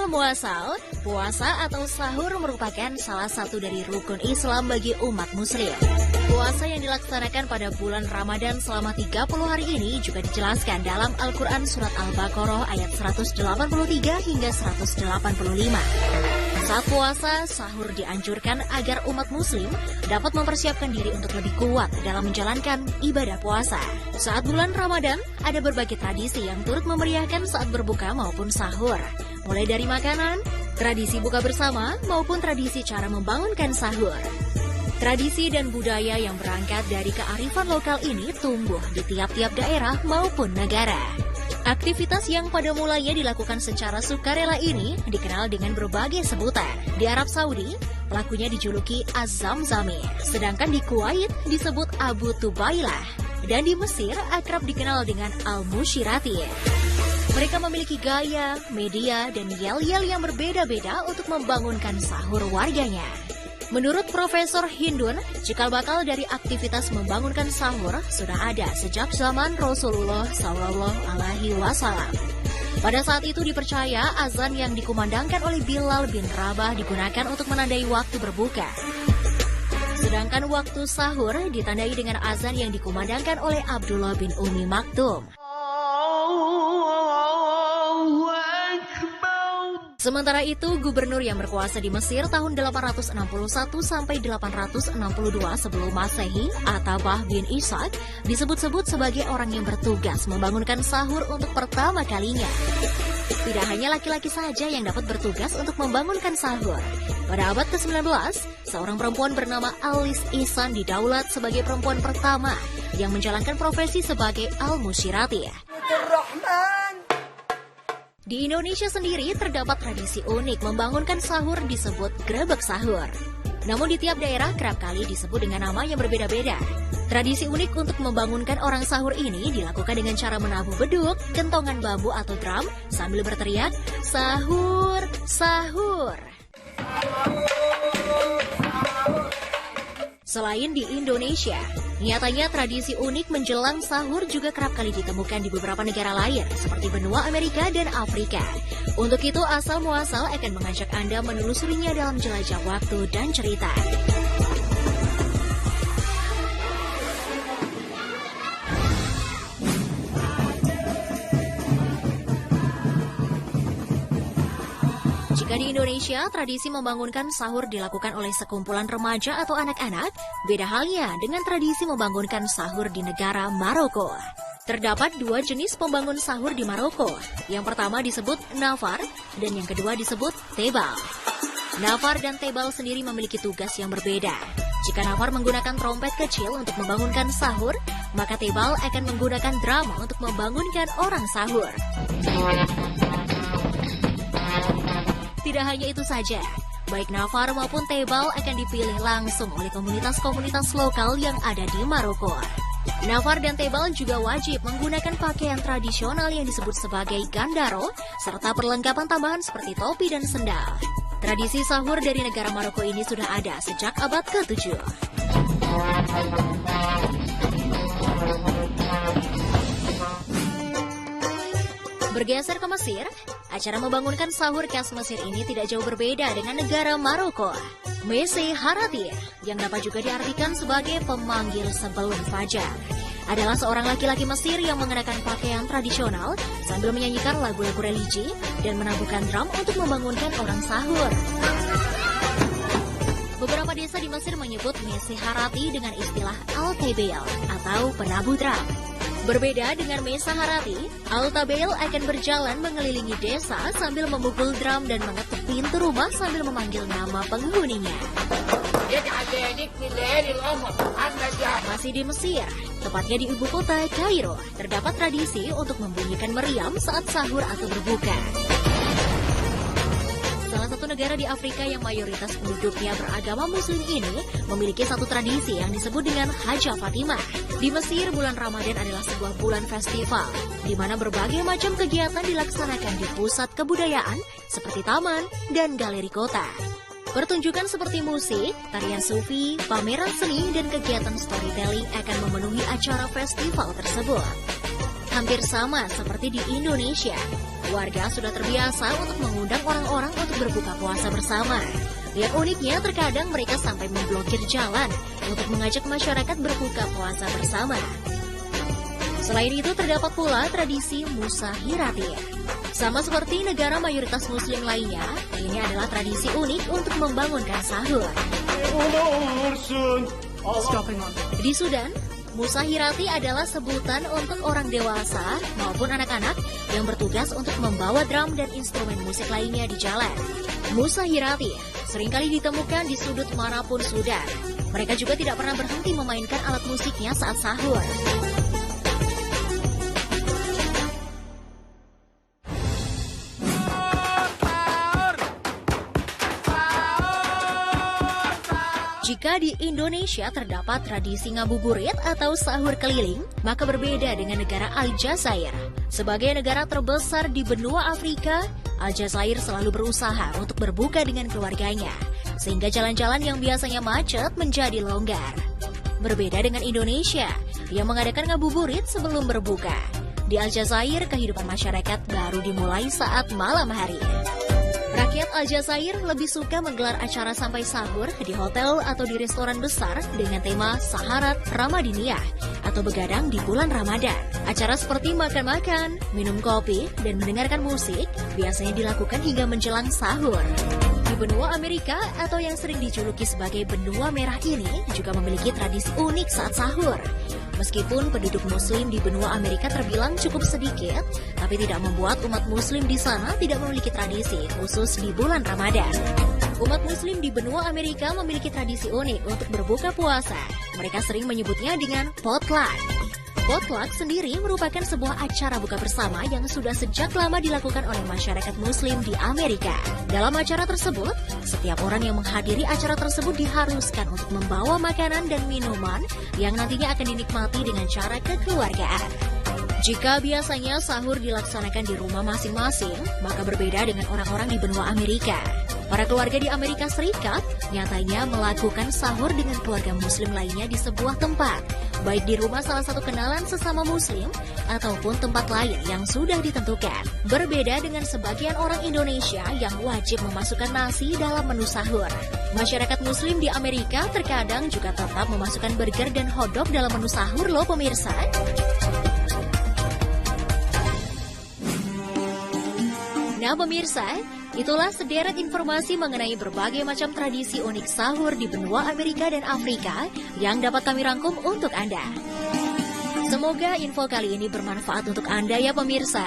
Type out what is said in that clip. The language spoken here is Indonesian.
Asal muasal, puasa atau sahur merupakan salah satu dari rukun Islam bagi umat muslim. Puasa yang dilaksanakan pada bulan Ramadan selama 30 hari ini juga dijelaskan dalam Al-Quran Surat Al-Baqarah ayat 183 hingga 185. Saat puasa, sahur dianjurkan agar umat muslim dapat mempersiapkan diri untuk lebih kuat dalam menjalankan ibadah puasa. Saat bulan Ramadan, ada berbagai tradisi yang turut memeriahkan saat berbuka maupun sahur. Mulai dari makanan, tradisi buka bersama, maupun tradisi cara membangunkan sahur. Tradisi dan budaya yang berangkat dari kearifan lokal ini tumbuh di tiap-tiap daerah maupun negara. Aktivitas yang pada mulanya dilakukan secara sukarela ini dikenal dengan berbagai sebutan. Di Arab Saudi, pelakunya dijuluki Az-Zamzami, sedangkan di Kuwait disebut Abu Tubailah, dan di Mesir akrab dikenal dengan Al-Mushirati. Mereka memiliki gaya, media, dan yel-yel yang berbeda-beda untuk membangunkan sahur warganya. Menurut Profesor Hindun, cikal bakal dari aktivitas membangunkan sahur sudah ada sejak zaman Rasulullah SAW. Pada saat itu dipercaya azan yang dikumandangkan oleh Bilal bin Rabah digunakan untuk menandai waktu berbuka. Sedangkan waktu sahur ditandai dengan azan yang dikumandangkan oleh Abdullah bin Umi Maktum. Sementara itu, gubernur yang berkuasa di Mesir tahun 861 sampai 862 sebelum Masehi, Atabah bin Ishaq, disebut-sebut sebagai orang yang bertugas membangunkan sahur untuk pertama kalinya. Tidak hanya laki-laki saja yang dapat bertugas untuk membangunkan sahur. Pada abad ke-19, seorang perempuan bernama Alis Ihsan didaulat sebagai perempuan pertama yang menjalankan profesi sebagai Al-Mushirati. Di Indonesia sendiri terdapat tradisi unik membangunkan sahur disebut grebek sahur. Namun di tiap daerah kerap kali disebut dengan nama yang berbeda-beda. Tradisi unik untuk membangunkan orang sahur ini dilakukan dengan cara menabuh beduk, kentongan bambu atau drum sambil berteriak, "Sahur, sahur." Selain di Indonesia, nyatanya tradisi unik menjelang sahur juga kerap kali ditemukan di beberapa negara lain, seperti benua Amerika dan Afrika. Untuk itu, asal muasal akan mengajak Anda menelusurinya dalam jelajah waktu dan cerita. Jika di Indonesia, tradisi membangunkan sahur dilakukan oleh sekumpulan remaja atau anak-anak, beda halnya dengan tradisi membangunkan sahur di negara Maroko. Terdapat dua jenis pembangun sahur di Maroko. Yang pertama disebut nafar, dan yang kedua disebut tebal. Nafar dan tebal sendiri memiliki tugas yang berbeda. Jika nafar menggunakan trompet kecil untuk membangunkan sahur, maka tebal akan menggunakan drum untuk membangunkan orang sahur. Tidak hanya itu saja, baik nafar maupun tebal akan dipilih langsung oleh komunitas-komunitas lokal yang ada di Maroko. Nafar dan tebal juga wajib menggunakan pakaian tradisional yang disebut sebagai gandaro, serta perlengkapan tambahan seperti topi dan sendal. Tradisi sahur dari negara Maroko ini sudah ada sejak abad ke-7. Bergeser ke Mesir, acara membangunkan sahur khas Mesir ini tidak jauh berbeda dengan negara Maroko. Mese Harati, yang dapat juga diartikan sebagai pemanggil sebelum fajar, adalah seorang laki-laki Mesir yang mengenakan pakaian tradisional sambil menyanyikan lagu-lagu religi dan menabuhkan drum untuk membangunkan orang sahur. Beberapa desa di Mesir menyebut Mese Harati dengan istilah Al-Tabil atau penabuh drum. Berbeda dengan Mesa Harati, Al-Tabil akan berjalan mengelilingi desa sambil memukul drum dan mengetuk pintu rumah sambil memanggil nama penghuninya. Masih di Mesir, tepatnya di ibu kota Kairo, terdapat tradisi untuk membunyikan meriam saat sahur atau berbuka. Salah satu negara di Afrika yang mayoritas penduduknya beragama Muslim ini memiliki satu tradisi yang disebut dengan Hajjah Fatimah. Di Mesir, bulan Ramadan adalah sebuah bulan festival, di mana berbagai macam kegiatan dilaksanakan di pusat kebudayaan seperti taman dan galeri kota. Pertunjukan seperti musik, tarian sufi, pameran seni, dan kegiatan storytelling akan memenuhi acara festival tersebut. Hampir sama seperti di Indonesia, Warga sudah terbiasa untuk mengundang orang-orang untuk berbuka puasa bersama. Yang uniknya, terkadang mereka sampai memblokir jalan untuk mengajak masyarakat berbuka puasa bersama. Selain itu, terdapat pula tradisi Musahirati. Sama seperti negara mayoritas muslim lainnya, ini adalah tradisi unik untuk membangunkan sahur. Di Sudan, Musahirati adalah sebutan untuk orang dewasa maupun anak-anak yang bertugas untuk membawa drum dan instrumen musik lainnya di jalan. Musahirati seringkali ditemukan di sudut manapun Sudan. Mereka juga tidak pernah berhenti memainkan alat musiknya saat sahur. Jika di Indonesia terdapat tradisi ngabuburit atau sahur keliling, maka berbeda dengan negara Aljazair. Sebagai negara terbesar di benua Afrika, Aljazair selalu berusaha untuk berbuka dengan keluarganya, sehingga jalan-jalan yang biasanya macet menjadi longgar. Berbeda dengan Indonesia, yang mengadakan ngabuburit sebelum berbuka. Di Aljazair, kehidupan masyarakat baru dimulai saat malam hari. Rakyat Aljazair lebih suka menggelar acara sampai sahur di hotel atau di restoran besar dengan tema Saharat Ramadiniyah atau begadang di bulan Ramadan. Acara seperti makan-makan, minum kopi, dan mendengarkan musik biasanya dilakukan hingga menjelang sahur. Di benua Amerika atau yang sering dijuluki sebagai benua merah ini juga memiliki tradisi unik saat sahur. Meskipun penduduk muslim di benua Amerika terbilang cukup sedikit, tapi tidak membuat umat muslim di sana tidak memiliki tradisi khusus di bulan Ramadan. Umat muslim di benua Amerika memiliki tradisi unik untuk berbuka puasa. Mereka sering menyebutnya dengan potluck. Potluck sendiri merupakan sebuah acara buka bersama yang sudah sejak lama dilakukan oleh masyarakat muslim di Amerika. Dalam acara tersebut, setiap orang yang menghadiri acara tersebut diharuskan untuk membawa makanan dan minuman yang nantinya akan dinikmati dengan cara kekeluargaan. Jika biasanya sahur dilaksanakan di rumah masing-masing, maka berbeda dengan orang-orang di benua Amerika. Para keluarga di Amerika Serikat nyatanya melakukan sahur dengan keluarga muslim lainnya di sebuah tempat, baik di rumah salah satu kenalan sesama muslim ataupun tempat lain yang sudah ditentukan. Berbeda dengan sebagian orang Indonesia yang wajib memasukkan nasi dalam menu sahur. Masyarakat muslim di Amerika terkadang juga tetap memasukkan burger dan hotdog dalam menu sahur loh pemirsa. Nah pemirsa, itulah sederet informasi mengenai berbagai macam tradisi unik sahur di benua Amerika dan Afrika yang dapat kami rangkum untuk Anda. Semoga info kali ini bermanfaat untuk Anda ya pemirsa.